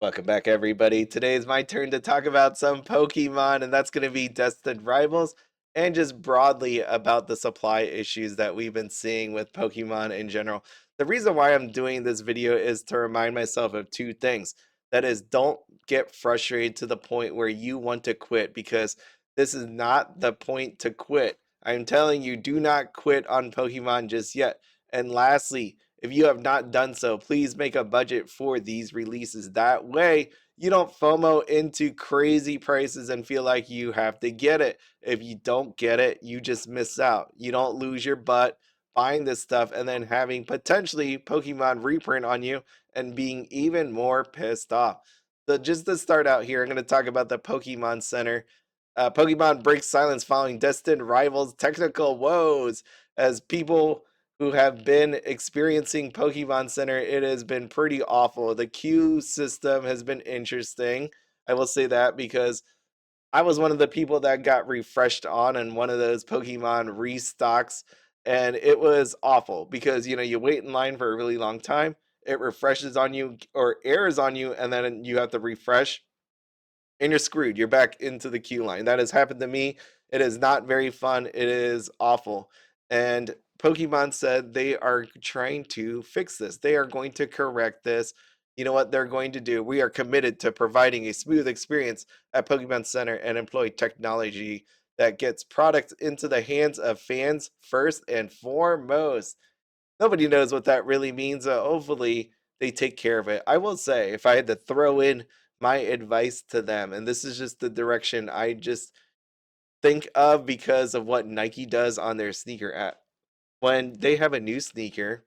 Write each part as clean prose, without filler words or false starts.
Welcome back, everybody. Today is my turn to talk about some Pokemon, and that's going to be Destined Rivals, and just broadly about the supply issues that we've been seeing with Pokemon in general. The reason why I'm doing this video is to remind myself of two things. That is, don't get frustrated to the point where you want to quit, because this is not the point to quit. I'm telling you, do not quit on Pokemon just yet. And lastly, if you have not done so, please make a budget for these releases. That way, you don't FOMO into crazy prices and feel like you have to get it. If you don't get it, you just miss out. You don't lose your butt buying this stuff and then having potentially Pokemon reprint on you and being even more pissed off. So, just to start out here, I'm going to talk about the Pokemon Center. Pokemon breaks silence following Destined Rivals technical woes as people who have been experiencing Pokemon Center, it has been pretty awful. The queue system has been interesting. I will say that because I was one of the people that got refreshed on one of those Pokemon restocks, and it was awful because you wait in line for a really long time. It refreshes on you or errors on you, and then you have to refresh and you're screwed. You're back into the queue line. That has happened to me. It is not very fun. It is awful. And Pokemon said they are trying to fix this. They are going to correct this. You know what they're going to do? We are committed to providing a smooth experience at Pokemon Center and employ technology that gets products into the hands of fans first and foremost. Nobody knows what that really means. Hopefully, they take care of it. I will say, if I had to throw in my advice to them, and this is just the direction I just think of because of what Nike does on their sneaker app. When they have a new sneaker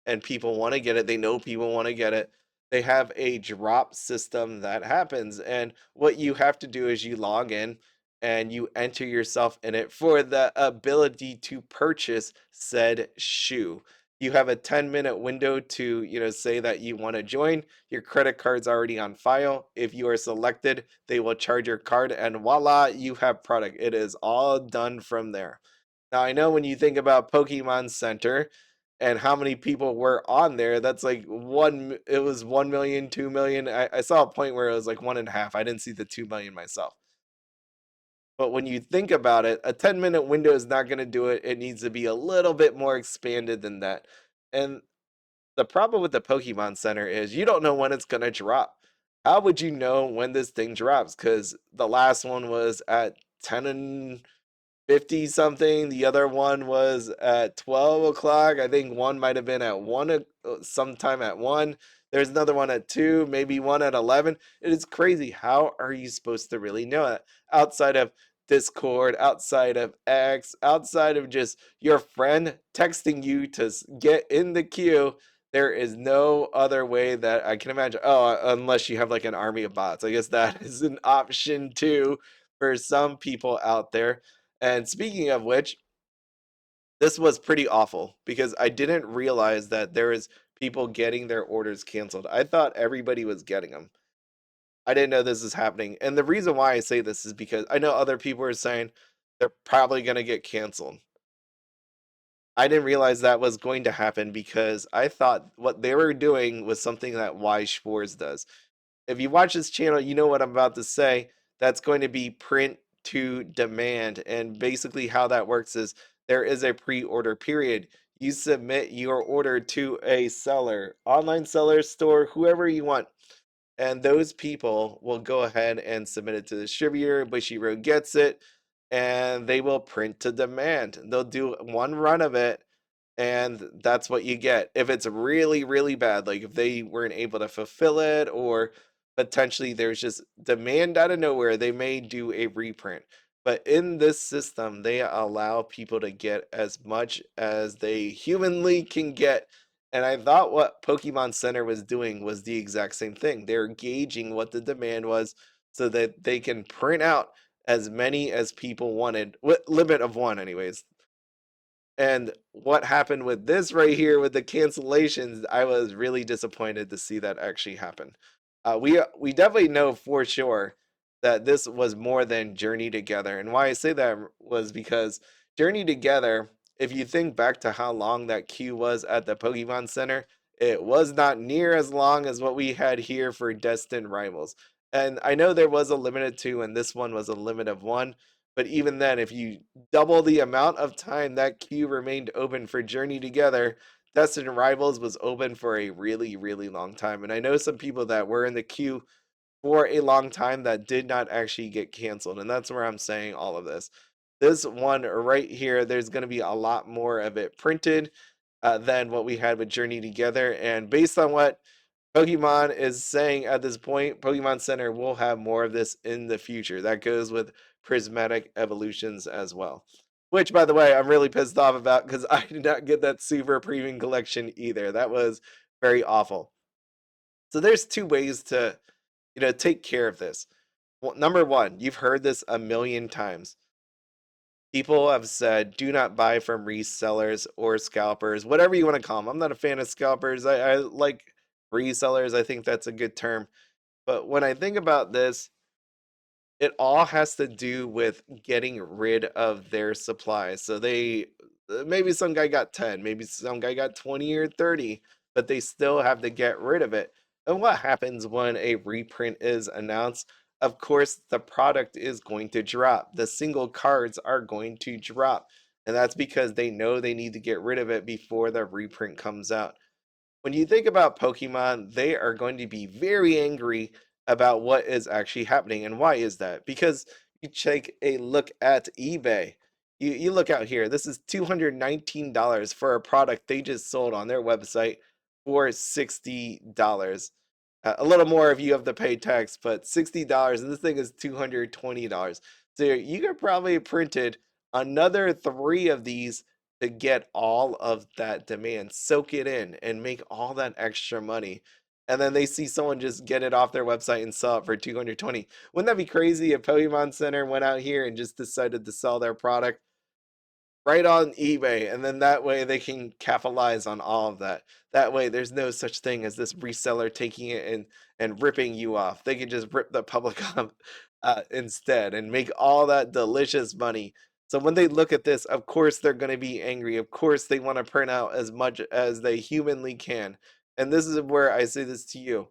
and people want to get it, they know people want to get it. They have a drop system that happens. And what you have to do is you log in and you enter yourself in it for the ability to purchase said shoe. You have a 10-minute window to, say that you want to join. Your credit card's already on file. If you are selected, they will charge your card and voila, you have product. It is all done from there. Now, I know when you think about Pokemon Center and how many people were on there, that's like it was 1 million, 2 million. I saw a point where it was like one and a half. I didn't see the 2 million myself. But when you think about it, a 10-minute window is not going to do it. It needs to be a little bit more expanded than that. And the problem with the Pokemon Center is you don't know when it's going to drop. How would you know when this thing drops? Because the last one was at 10 and 50 something. The other one was at 12 o'clock. I think one might have been at 1 sometime at 1. There's another one at 2, maybe one at 11. It is crazy. How are you supposed to really know it outside of Discord, outside of X, outside of just your friend texting you to get in the queue? There is no other way that I can imagine. Oh, unless you have like an army of bots. I guess that is an option too for some people out there. And speaking of which, this was pretty awful because I didn't realize that there is people getting their orders canceled. I thought everybody was getting them. I didn't know this is happening. And the reason why I say this is because I know other people are saying they're probably going to get canceled. I didn't realize that was going to happen because I thought what they were doing was something that Y Schwartz does. If you watch this channel, you know what I'm about to say. That's going to be print to demand. And basically, how that works is there is a pre order period. You submit your order to a seller, online seller, store, whoever you want. And those people will go ahead and submit it to the distributor. Bushiroad gets it and they will print to demand. They'll do one run of it and that's what you get. If it's really, really bad, like if they weren't able to fulfill it, or potentially there's just demand out of nowhere, they may do a reprint. But in this system, they allow people to get as much as they humanly can get. And I thought what Pokemon Center was doing was the exact same thing. They're gauging what the demand was so that they can print out as many as people wanted, limit of one, anyways. And what happened with this right here with the cancellations, I was really disappointed to see that actually happen. We definitely know for sure that this was more than Journey Together. And why I say that was because Journey Together, if you think back to how long that queue was at the Pokemon Center, It was not near as long as what we had here for Destined Rivals. And I know there was a limited two, and this one was a limit of one. But even then, if you double the amount of time that queue remained open for Journey Together, Destined Rivals was open for a really, really long time. And I know some people that were in the queue for a long time that did not actually get canceled. And that's where I'm saying all of this. This one right here, there's going to be a lot more of it printed than what we had with Journey Together. And based on what Pokemon is saying at this point, Pokemon Center will have more of this in the future. That goes with Prismatic Evolutions as well. Which, by the way, I'm really pissed off about because I did not get that Super Premium Collection either. That was very awful. So there's two ways to, take care of this. Well, number one, you've heard this a million times. People have said, do not buy from resellers or scalpers, whatever you want to call them. I'm not a fan of scalpers. I like resellers. I think that's a good term. But when I think about this, it all has to do with getting rid of their supplies. So maybe some guy got 10, maybe some guy got 20 or 30, but they still have to get rid of it. And what happens when a reprint is announced? Of course, the product is going to drop. The single cards are going to drop. And that's because they know they need to get rid of it before the reprint comes out. When you think about Pokemon, they are going to be very angry about what is actually happening. And why is that? Because you take a look at eBay. You look out here, this is $219 for a product they just sold on their website for $60. A little more if you have to pay tax, but $60, and this thing is $220. So you could probably have printed another three of these to get all of that demand, soak it in, and make all that extra money. And then they see someone just get it off their website and sell it for 220. Wouldn't that be crazy if Pokemon Center went out here and just decided to sell their product right on eBay, and then that way they can capitalize on all of that. That way there's no such thing as this reseller taking it and ripping you off. They can just rip the public off instead and make all that delicious money. So when they look at this, of course they're going to be angry. Of course they want to print out as much as they humanly can. And this is where I say this to you: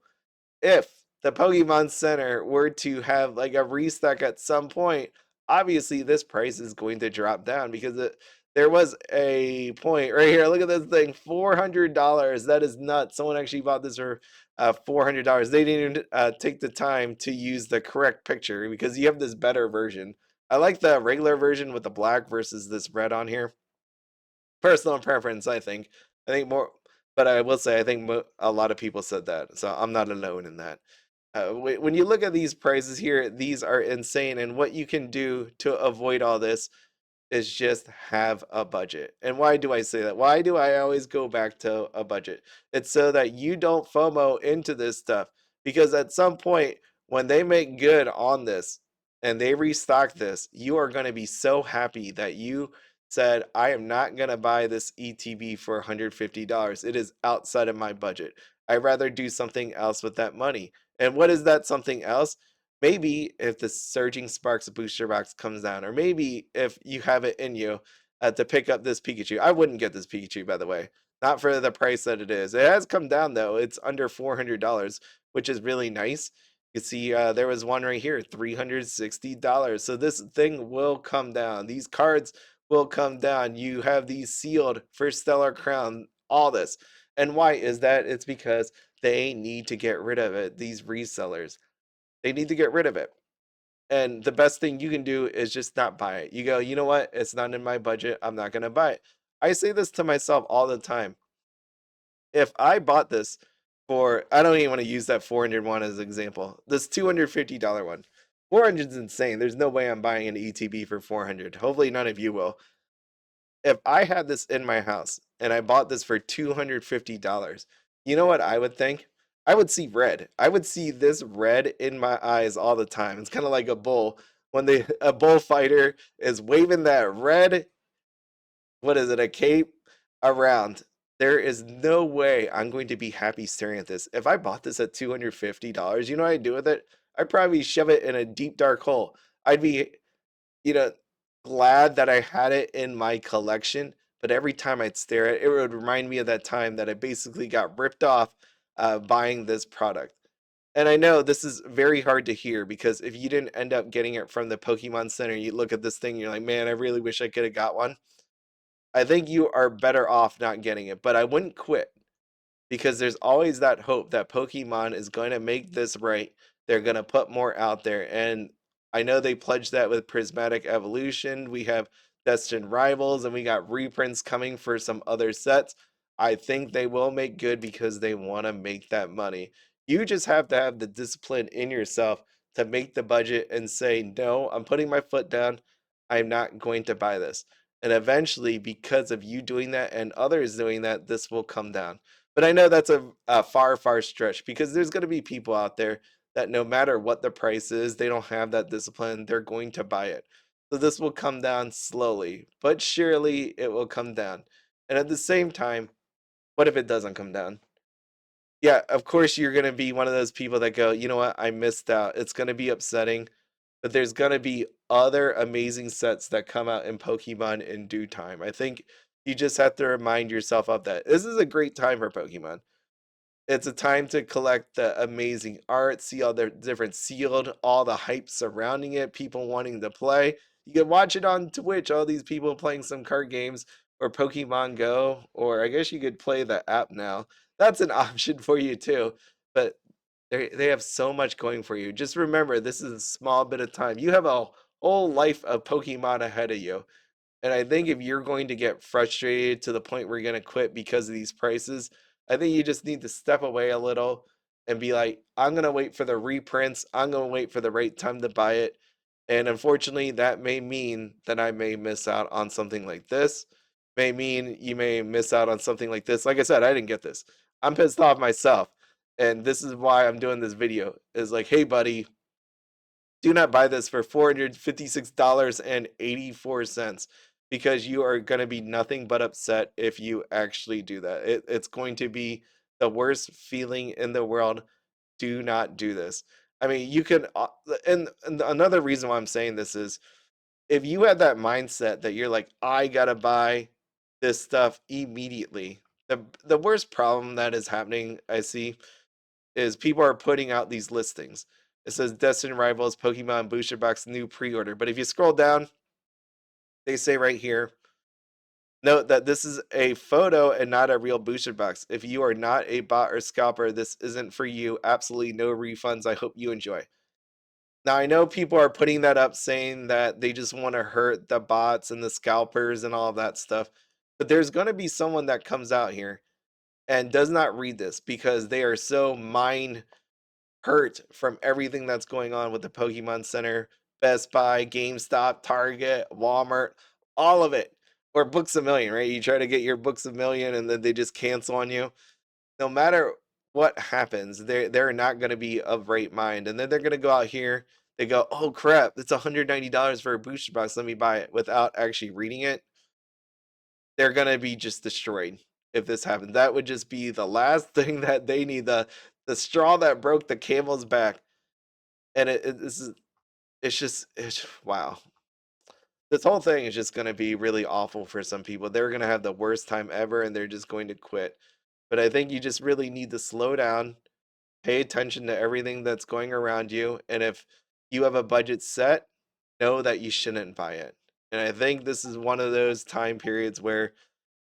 if the Pokemon Center were to have like a restock at some point, obviously this price is going to drop down because there was a point right here. Look at this thing, $400. That is nuts. Someone actually bought this for $400. They didn't even take the time to use the correct picture because you have this better version. I like the regular version with the black versus this red on here. Personal preference, I think. I think more, but I will say I think a lot of people said that, so I'm not alone in that. When you look at these prices here, these are insane. And what you can do to avoid all this is just have a budget. And why do I say that? Why do I always go back to a budget? It's so that you don't FOMO into this stuff. Because at some point, when they make good on this and they restock this, you are going to be so happy that you said, I am not going to buy this ETB for $150. It is outside of my budget. I'd rather do something else with that money. And what is that something else? Maybe if the Surging Sparks booster box comes down, or maybe if you have it in you to pick up this Pikachu. I wouldn't get this Pikachu, by the way, not for the price that it is. It has come down though; it's under $400, which is really nice. You see, there was one right here, $360. So this thing will come down. These cards will come down. You have these sealed for Stellar Crown. All this, and why is that? It's because they need to get rid of it. These resellers. They need to get rid of it. And the best thing you can do is just not buy it. You go, you know what? It's not in my budget. I'm not going to buy it. I say this to myself all the time. If I bought this for, I don't even want to use that 400 one as an example. This $250 one. 400 is insane. There's no way I'm buying an ETB for 400. Hopefully none of you will. If I had this in my house and I bought this for $250, you know what I would think? I would see red. I would see this red in my eyes all the time. It's kind of like a bull when a bullfighter is waving that red, what is it, a cape around. There is no way I'm going to be happy staring at this. If I bought this at $250, you know what I'd do with it? I'd probably shove it in a deep dark hole. I'd be, you know, glad that I had it in my collection, but every time I'd stare at it, it would remind me of that time that I basically got ripped off buying this product. And I know this is very hard to hear because if you didn't end up getting it from the Pokemon Center, you look at this thing, you're like, man, I really wish I could have got one. I think you are better off not getting it, but I wouldn't quit because there's always that hope that Pokemon is going to make this right. They're going to put more out there. And I know they pledged that with Prismatic Evolution. We have Destined Rivals and we got reprints coming for some other sets. I think they will make good because they want to make that money. You just have to have the discipline in yourself to make the budget and say, no, I'm putting my foot down. I'm not going to buy this. And eventually, because of you doing that and others doing that, this will come down. But I know that's a far, far stretch because there's going to be people out there that no matter what the price is, they don't have that discipline. They're going to buy it. So this will come down slowly, but surely it will come down. And at the same time, what if it doesn't come down? Yeah, of course you're going to be one of those people that go, you know what, I missed out. It's going to be upsetting, but there's going to be other amazing sets that come out in Pokemon in due time. I think you just have to remind yourself of that. This is a great time for Pokemon. It's a time to collect the amazing art, see all the different sealed, all the hype surrounding it, people wanting to play. You can watch it on Twitch, all these people playing some card games or Pokemon Go, or I guess you could play the app now. That's an option for you too. But they have so much going for you. Just remember, this is a small bit of time. You have a whole life of Pokemon ahead of you. And I think if you're going to get frustrated to the point where you're going to quit because of these prices, I think you just need to step away a little and be like, I'm going to wait for the reprints. I'm going to wait for the right time to buy it. And unfortunately, that may mean that I may miss out on something like this. May mean you may miss out on something like this. Like I said, I didn't get this. I'm pissed off myself. And this is why I'm doing this video. Is like, hey, buddy, do not buy this for $456.84 because you are going to be nothing but upset if you actually do that. It's going to be the worst feeling in the world. Do not do this. I mean, you can, and another reason why I'm saying this is if you have that mindset that you're like, I gotta buy this stuff immediately. The worst problem that is happening, I see, is people are putting out these listings. It says Destined Rivals Pokemon Booster Box new pre-order. But if you scroll down, they say right here, note that this is a photo and not a real booster box. If you are not a bot or scalper, this isn't for you. Absolutely no refunds. I hope you enjoy. Now I know people are putting that up saying that they just want to hurt the bots and the scalpers and all of that stuff. But there's going to be someone that comes out here and does not read this because they are so mind hurt from everything that's going on with the Pokemon Center, Best Buy, GameStop, Target, Walmart, all of it. Or Books a Million, right? You try to get your Books a Million and then they just cancel on you. No matter what happens, they're not going to be of right mind. And then they're going to go out here, they go, "Oh crap, it's $190 for a booster box. Let me buy it," without actually reading it. They're going to be just destroyed if this happens. That would just be the last thing that they need, the straw that broke the camel's back. And it's just it's wow. This whole thing is just going to be really awful for some people. They're going to have the worst time ever and they're just going to quit. But I think you just really need to slow down, pay attention to everything that's going around you, and if you have a budget set, know that you shouldn't buy it. And I think this is one of those time periods where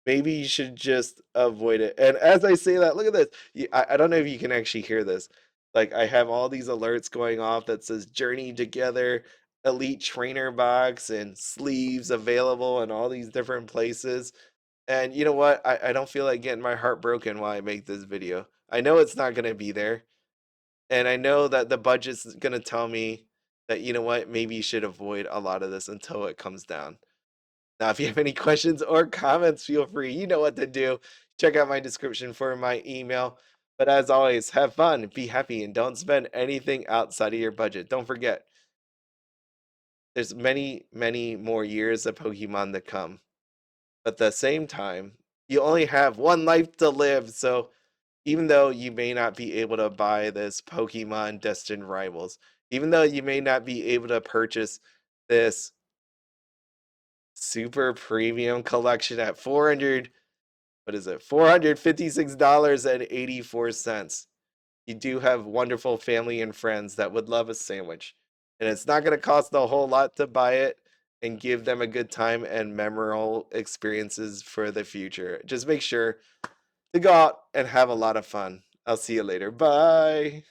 maybe you should just avoid it. And as I say that, look at this. I don't know if you can actually hear this. Like I have all these alerts going off that says Journey Together, Elite Trainer Box, and sleeves available in all these different places. And you know what? I don't feel like getting my heart broken while I make this video. I know it's not going to be there. And I know that the budget's going to tell me that, you know what, maybe you should avoid a lot of this until it comes down. Now, if you have any questions or comments, feel free. You know what to do. Check out my description for my email. But as always, have fun, be happy, and don't spend anything outside of your budget. Don't forget, there's many, many more years of Pokemon to come. But at the same time, you only have one life to live. So even though you may not be able to buy this Pokemon Destined Rivals, even though you may not be able to purchase this Super premium collection at 400, what is it? $456.84. You do have wonderful family and friends that would love a sandwich. And it's not going to cost a whole lot to buy it and give them a good time and memorable experiences for the future. Just make sure to go out and have a lot of fun. I'll see you later. Bye.